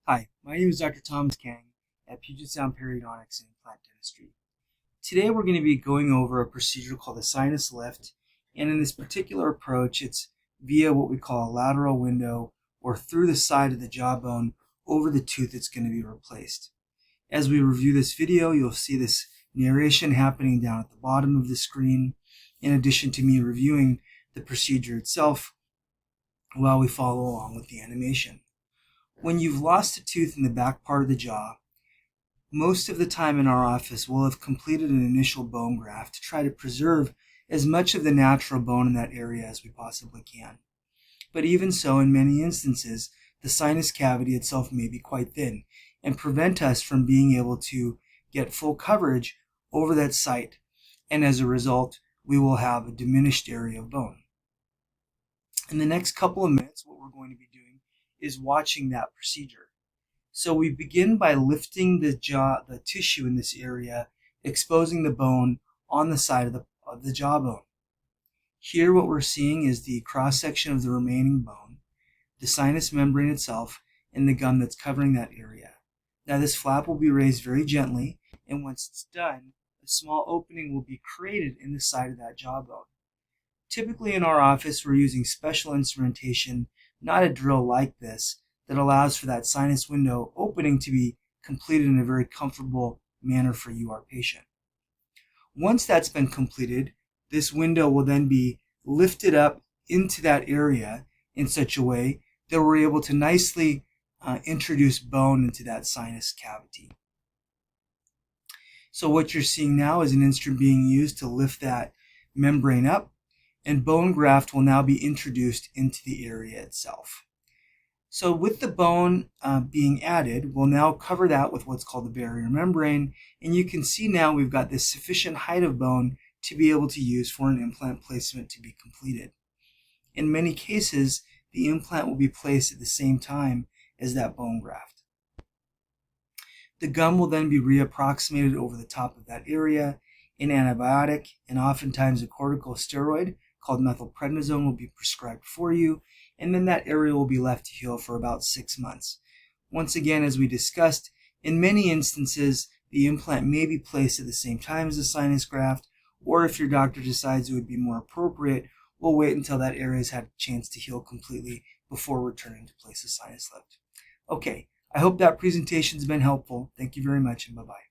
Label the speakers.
Speaker 1: Hi, my name is Dr. Thomas Kang at Puget Sound Periodontics and Implant Dentistry. Today we're going to be going over a procedure called the sinus lift, and in this particular approach it's via what we call a lateral window or through the side of the jawbone over the tooth that's going to be replaced. As we review this video, you'll see this narration happening down at the bottom of the screen, in addition to me reviewing the procedure itself while we follow along with the animation. When you've lost a tooth in the back part of the jaw, most of the time in our office we'll have completed an initial bone graft to try to preserve as much of the natural bone in that area as we possibly can. But even so, in many instances, the sinus cavity itself may be quite thin and prevent us from being able to get full coverage over that site, and as a result, we will have a diminished area of bone. In the next couple of minutes, what we're going to be doing is watching that procedure. So we begin by lifting the tissue in this area, exposing the bone on the side of the jawbone. Here what we're seeing is the cross-section of the remaining bone, the sinus membrane itself, and the gum that's covering that area. Now this flap will be raised very gently, and once it's done, a small opening will be created in the side of that jawbone. Typically in our office we're using special instrumentation, not a drill like this, that allows for that sinus window opening to be completed in a very comfortable manner for you, our patient. Once that's been completed, this window will then be lifted up into that area in such a way that we're able to nicely introduce bone into that sinus cavity. So what you're seeing now is an instrument being used to lift that membrane up, and bone graft will now be introduced into the area itself. So with the bone being added, we'll now cover that with what's called the barrier membrane, and you can see now we've got this sufficient height of bone to be able to use for an implant placement to be completed. In many cases, the implant will be placed at the same time as that bone graft. The gum will then be reapproximated over the top of that area. An antibiotic and oftentimes a corticosteroid called methylprednisone will be prescribed for you, and then that area will be left to heal for about 6 months. Once again, as we discussed, in many instances the implant may be placed at the same time as the sinus graft, or if your doctor decides it would be more appropriate, we'll wait until that area has had a chance to heal completely before returning to place a sinus lift. Okay, I hope that presentation's been helpful. Thank you very much, and bye-bye.